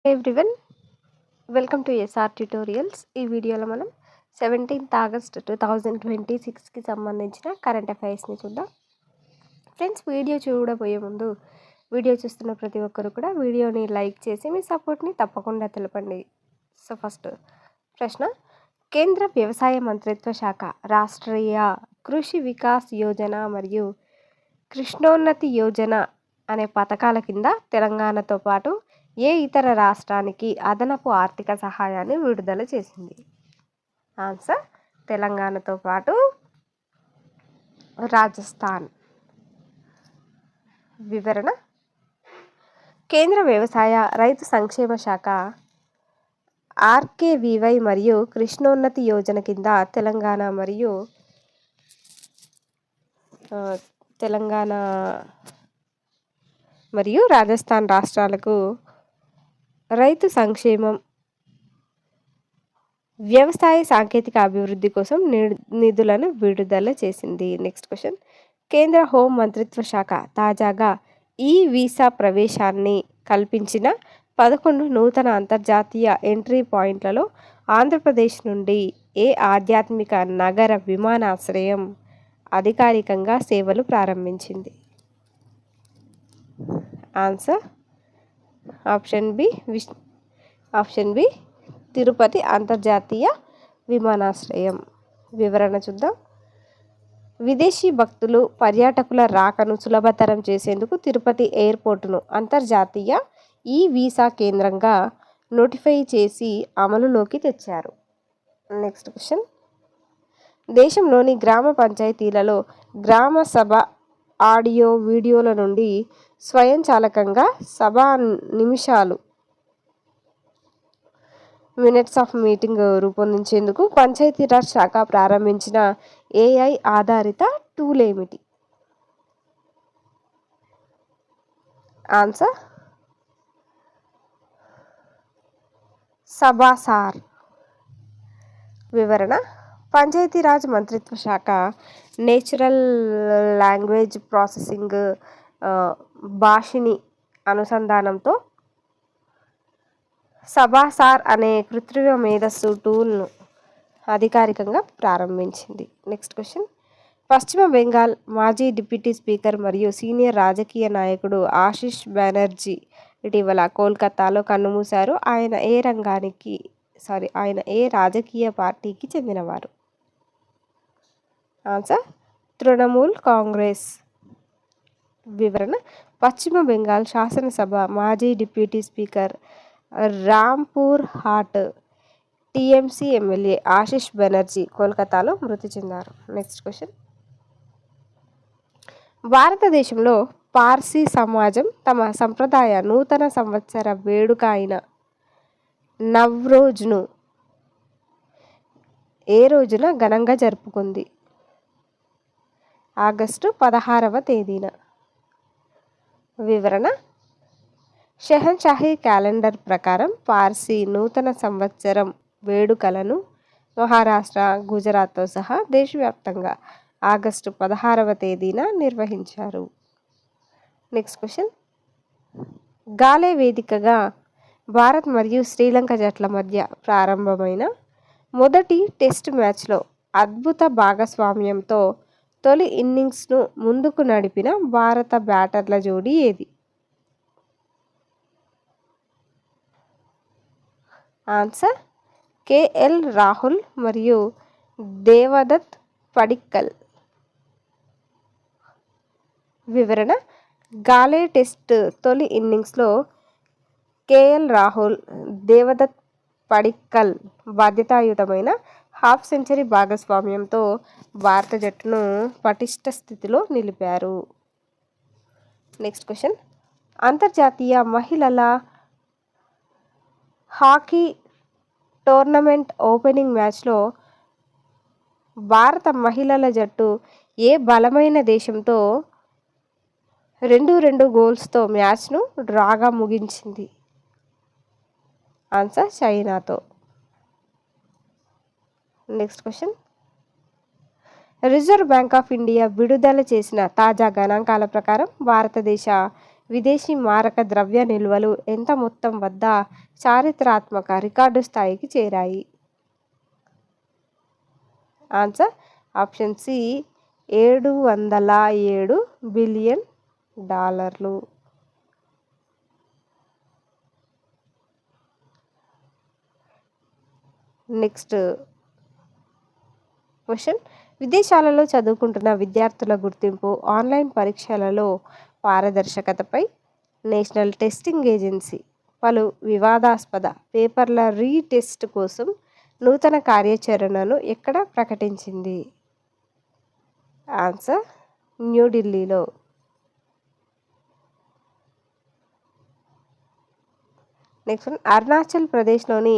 Everyone, welcome to SR tutorials. ఈ వీడియోలో మనం 17th ఆగస్ట్ 2026కి సంబంధించిన కరెంట్ అఫైర్స్ని చూద్దాం. ఫ్రెండ్స్, వీడియో చూడబోయే ముందు వీడియో చూస్తున్న ప్రతి ఒక్కరు కూడా వీడియోని లైక్ చేసి మీ సపోర్ట్ని తప్పకుండా తెలపండి. సో ఫస్ట్ ప్రశ్న, కేంద్ర వ్యవసాయ మంత్రిత్వ శాఖ రాష్ట్రీయ కృషి వికాస్ యోజన మరియు కృష్ణోన్నతి యోజన అనే పథకాల కింద తెలంగాణతో పాటు ఏ ఇతర రాష్ట్రానికి అదనపు ఆర్థిక సహాయాన్ని విడుదల చేసింది? ఆన్సర్ తెలంగాణతో పాటు రాజస్థాన్. వివరణ, కేంద్ర వ్యవసాయ రైతు సంక్షేమ శాఖ ఆర్కేవీవై మరియు కృష్ణోన్నతి యోజన కింద తెలంగాణ మరియు రాజస్థాన్ రాష్ట్రాలకు రైతు సంక్షేమం, వ్యవసాయ సాంకేతిక అభివృద్ధి కోసం నిధులను విడుదల చేసింది. నెక్స్ట్ క్వశ్చన్, కేంద్ర హోం మంత్రిత్వ శాఖ తాజాగా ఈ వీసా ప్రవేశాన్ని కల్పించిన 11 నూతన అంతర్జాతీయ ఎంట్రీ పాయింట్లలో ఆంధ్రప్రదేశ్ నుండి ఏ ఆధ్యాత్మిక నగర విమానాశ్రయం అధికారికంగా సేవలు ప్రారంభించింది? ఆన్సర్ ఆప్షన్ బి తిరుపతి అంతర్జాతీయ విమానాశ్రయం. వివరణ చూద్దాం. విదేశీ భక్తులు, పర్యాటకుల రాకను సులభతరం చేసేందుకు తిరుపతి ఎయిర్పోర్టును అంతర్జాతీయ ఈ వీసా కేంద్రంగా నోటిఫై చేసి అమలులోకి తెచ్చారు. నెక్స్ట్ క్వశ్చన్, దేశంలోని గ్రామ పంచాయతీలలో గ్రామ సభ ఆడియో వీడియోల నుండి స్వయంచాలకంగా సభా నిమిషాలు మినిట్స్ ఆఫ్ మీటింగ్ రూపొందించేందుకు పంచాయతీరాజ్ శాఖ ప్రారంభించిన ఏఐ ఆధారిత టూల్ ఏమిటి? ఆన్సర్ సభాసార్. వివరణ, పంచాయతీరాజ్ మంత్రిత్వ శాఖ నేచురల్ లాంగ్వేజ్ ప్రాసెసింగ్ భాషిని అనుసంధానంతో సభాసార్ అనే కృత్రిమ మేధస్సు టూల్ను అధికారికంగా ప్రారంభించింది. నెక్స్ట్ క్వశ్చన్, పశ్చిమ బెంగాల్ మాజీ డిప్యూటీ స్పీకర్ మరియు సీనియర్ రాజకీయ నాయకుడు ఆశిష్ బెనర్జీ ఇటీవల కోల్కతాలో కన్నుమూశారు. ఆయన ఏ రాజకీయ పార్టీకి చెందినవారు? ఆన్సర్ తృణమూల్ కాంగ్రెస్. వివరణ, పశ్చిమ బెంగాల్ శాసనసభ మాజీ deputy speaker Rampur hot TMC MLA Ashish Banerjee కోల్కతాలో మృతి చెందారు. నెక్స్ట్ క్వశ్చన్, భారతదేశంలో పార్సీ సమాజం తమ సంప్రదాయ నూతన సంవత్సర వేడుక అయిన నవ్రోజ్ను ఏ రోజున ఘనంగా జరుపుకుంది? ఆగస్టు 16వ తేదీన. వివరణ, షెహన్షాహీ క్యాలెండర్ ప్రకారం పార్సీ నూతన సంవత్సరం వేడుకలను మహారాష్ట్ర, గుజరాత్తో సహా దేశవ్యాప్తంగా ఆగస్టు 16వ తేదీన నిర్వహించారు. నెక్స్ట్ క్వశ్చన్, గాలే వేదికగా భారత్ మరియు శ్రీలంక జట్ల మధ్య ప్రారంభమైన మొదటి టెస్ట్ మ్యాచ్లో అద్భుత భాగస్వామ్యంతో తొలి ఇన్నింగ్స్ను ముందుకు నడిపిన భారత బ్యాటర్ల జోడీ ఏది? ఆన్సర్ కేఎల్ రాహుల్ మరియు దేవదత్ పడిక్కల్. వివరణ, గాలే టెస్ట్ తొలి ఇన్నింగ్స్లో కేఎల్ రాహుల్, దేవదత్ పడిక్కల్ బాధ్యతాయుతమైన హాఫ్ సెంచరీ భాగస్వామ్యంతో భారత జట్టును పటిష్ట స్థితిలో నిలిపారు. నెక్స్ట్ క్వశ్చన్, అంతర్జాతీయ మహిళల హాకీ టోర్నమెంట్ ఓపెనింగ్ మ్యాచ్లో భారత మహిళల జట్టు ఏ బలమైన దేశంతో 2-2 గోల్స్తో మ్యాచ్ను డ్రాగా ముగించింది? ఆన్సర్ చైనాతో. Next question, reserve bank of India విడుదల చేసిన తాజా గణాంకాల ప్రకారం భారతదేశ విదేశీ మారక ద్రవ్య నిల్వలు ఎంత మొత్తం వద్ద చారిత్రాత్మక రికార్డు స్థాయికి చేరాయి? ఆన్సర్ ఆప్షన్ సి 707 బిలియన్ డాలర్లు. నెక్స్ట్ క్వశ్చన్, విదేశాలలో చదువుకుంటున్న విద్యార్థుల గుర్తింపు ఆన్లైన్ పరీక్షలలో పారదర్శకతపై నేషనల్ టెస్టింగ్ ఏజెన్సీ పలు వివాదాస్పద పేపర్ల రీటెస్ట్ కోసం నూతన కార్యాచరణను ఎక్కడ ప్రకటించింది? ఆన్సర్ న్యూఢిల్లీలో. నెక్స్ట్, అరుణాచల్ ప్రదేశ్లోని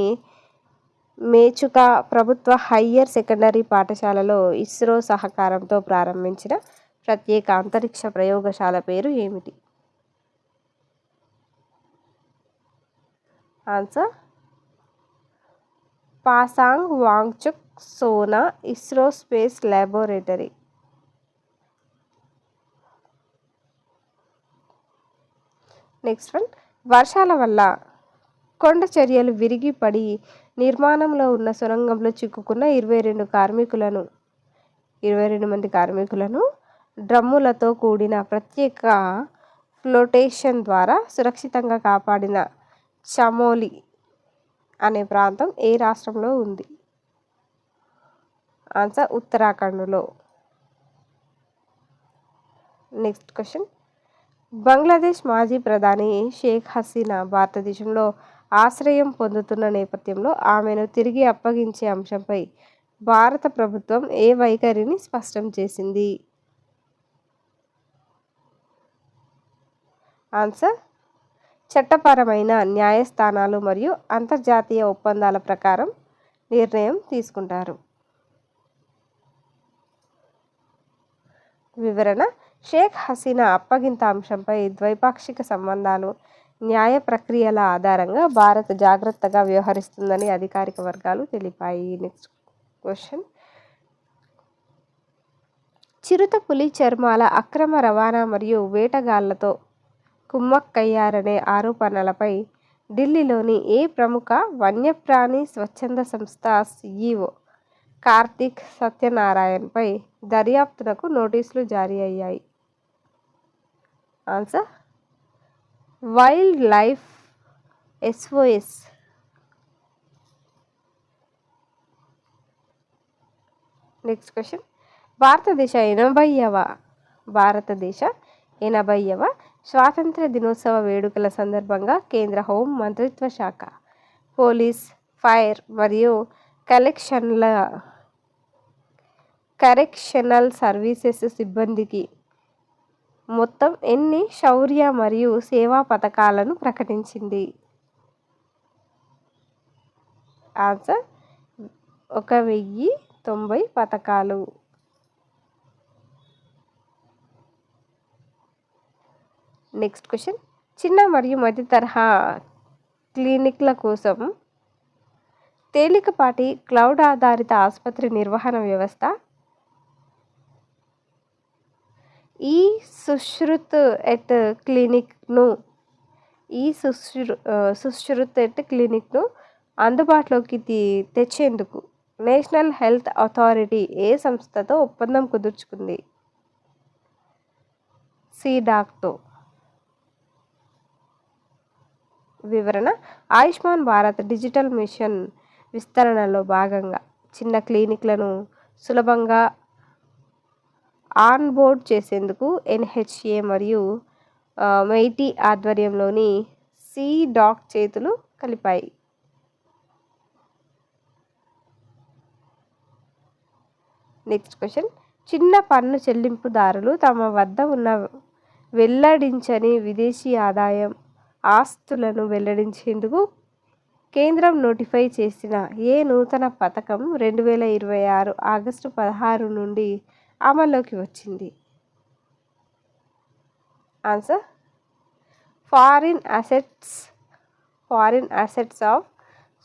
మేచుకా ప్రభుత్వ హయ్యర్ సెకండరీ పాఠశాలలో ఇస్రో సహకారంతో ప్రారంభించిన ప్రత్యేక అంతరిక్ష ప్రయోగశాల పేరు ఏమిటి? Answer Pasang Wangchuk Sona ISRO space laboratory. Next one, వర్షాల వల్ల కొండ చర్యలు విరిగి పడి నిర్మాణంలో ఉన్న సొరంగంలో చిక్కుకున్న 22 మంది కార్మికులను డ్రమ్ములతో కూడిన ప్రత్యేక ఫ్లోటేషన్ ద్వారా సురక్షితంగా కాపాడిన చమోలి అనే ప్రాంతం ఏ రాష్ట్రంలో ఉంది? ఆన్సర్ ఉత్తరాఖండ్లో. నెక్స్ట్ క్వశ్చన్, బంగ్లాదేశ్ మాజీ ప్రధాని షేక్ హసీనా భారతదేశంలో ఆశ్రయం పొందుతున్న నేపథ్యంలో ఆమెను తిరిగి అప్పగించే అంశంపై భారత ప్రభుత్వం ఏ వైఖరిని స్పష్టం చేసింది? ఆన్సర్ చట్టపరమైన న్యాయస్థానాలు మరియు అంతర్జాతీయ ఒప్పందాల ప్రకారం నిర్ణయం తీసుకుంటారు. వివరణ, షేక్ హసీనా అప్పగింత అంశంపై ద్వైపాక్షిక సంబంధాలు, న్యాయ ప్రక్రియల ఆధారంగా భారత్ జాగ్రత్తగా వ్యవహరిస్తుందని అధికారిక వర్గాలు తెలిపాయి. నెక్స్ట్ క్వశ్చన్, చిరుత పులి చర్మాల అక్రమ రవాణా మరియు వేటగాళ్లతో కుమ్మక్కయ్యారనే ఆరోపణలపై ఢిల్లీలోని ఏ ప్రముఖ వన్యప్రాణి స్వచ్ఛంద సంస్థ CEO కార్తిక్ సత్యనారాయణపై దర్యాప్తునకు నోటీసులు జారీ అయ్యాయి? Answer wild life SOS. Next question, భారతదేశ 80వ స్వాతంత్ర దినోత్సవ వేడుకల సందర్భంగా కేంద్ర హోం మంత్రిత్వ శాఖ పోలీస్, ఫైర్ మరియు కరెక్షనల్ సర్వీసెస్ సిబ్బందికి మొత్తం ఎన్ని శౌర్య మరియు సేవా పథకాలను ప్రకటించింది? ఆన్సర్ 1090 పథకాలు. నెక్స్ట్ క్వశ్చన్, చిన్న మరియు మధ్య తరహా క్లినిక్ల కోసం తేలికపాటి క్లౌడ్ ఆధారిత ఆసుపత్రి నిర్వహణ వ్యవస్థ ఈ సుశ్రుత్ ఎట్ క్లినిక్ను అందుబాటులోకి తెచ్చేందుకు నేషనల్ హెల్త్ అథారిటీ ఏ సంస్థతో ఒప్పందం కుదుర్చుకుంది? CDACతో. వివరణ, ఆయుష్మాన్ భారత్ డిజిటల్ మిషన్ విస్తరణలో భాగంగా చిన్న క్లినిక్లను సులభంగా ఆన్బోర్డ్ చేసేందుకు NHA మరియు మెయిటీ ఆధ్వర్యంలోని CDAC చేతులు కలిపాయి. నెక్స్ట్ క్వశ్చన్, చిన్న పన్ను చెల్లింపుదారులు తమ వద్ద ఉన్న వెల్లడించని విదేశీ ఆస్తులను వెల్లడించేందుకు కేంద్రం నోటిఫై చేసిన ఏ నూతన పథకం 2026 ఆగస్టు 16 నుండి అమల్లోకి వచ్చింది? Answer foreign assets of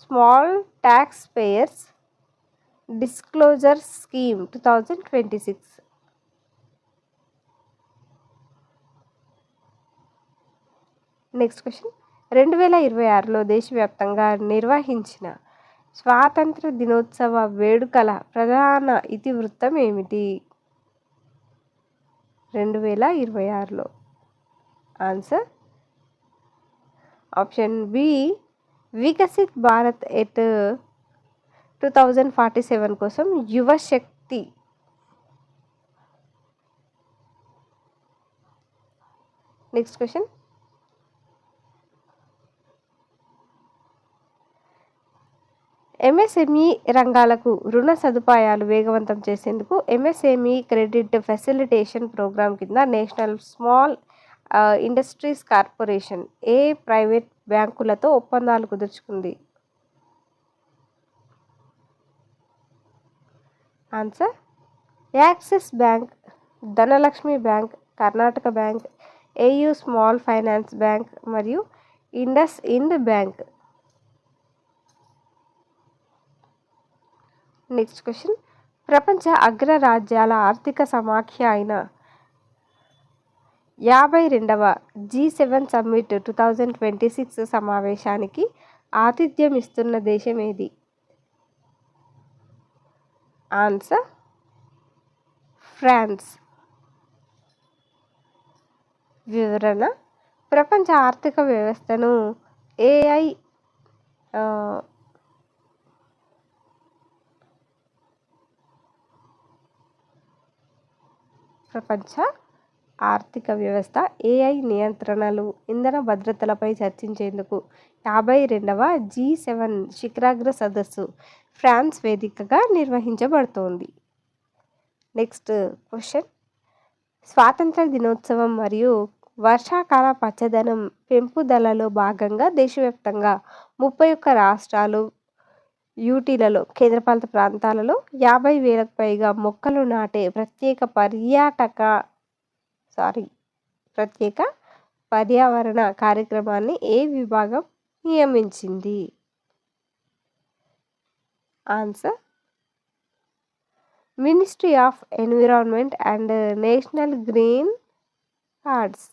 small tax payers disclosure scheme 2026. Next question 2026లో దేశవ్యాప్తంగా నిర్వహించిన స్వాతంత్ర దినోత్సవ వేడుకల ప్రధాన ఇతివృత్తం ఏమిటి? 2026లో answer option B Viksit Bharat at 2047 కోసం యువశక్తి. నెక్స్ట్ క్వశ్చన్ ఎంఎస్ఎంఈ రంగాలకు రుణ సదుపాయాలు వేగవంతం చేసేందుకు ఎంఎస్ఎంఈ క్రెడిట్ ఫెసిలిటేషన్ ప్రోగ్రాం కింద నేషనల్ స్మాల్ ఇండస్ట్రీస్ కార్పొరేషన్ ఏ ప్రైవేట్ బ్యాంకులతో ఒప్పందాలు కుదుర్చుకుంది? Answer Axis bank, Dhanalakshmi bank, Karnataka bank, AU small finance bank మరియు IndusInd bank. Next question ప్రపంచ అగ్రరాజ్యాల ఆర్థిక సమాఖ్య అయిన 52వ G7 సమ్మిట్ 2026 సమావేశానికి ఆతిథ్యం ఇస్తున్న దేశం ఏది? Answer France. వివరణ ప్రపంచ ఆర్థిక వ్యవస్థను ఏఐ ప్రపంచ ఆర్థిక వ్యవస్థ ఏఐ నియంత్రణలు, ఇంధన భద్రతలపై చర్చించేందుకు 52వ G7 శిఖరాగ్ర సదస్సు ఫ్రాన్స్ వేదికగా నిర్వహించబడుతోంది. నెక్స్ట్ క్వశ్చన్ స్వాతంత్ర దినోత్సవం మరియు వర్షాకాల పచ్చదనం పెంపుదలలో భాగంగా దేశవ్యాప్తంగా 31 రాష్ట్రాలు, యూటీలలో కేంద్రపాలిత ప్రాంతాలలో 50,000కు పైగా మొక్కలు నాటే ప్రత్యేక పర్యావరణ కార్యక్రమాన్ని ఏ విభాగం నియమించింది? Answer ministry of environment and national green cards.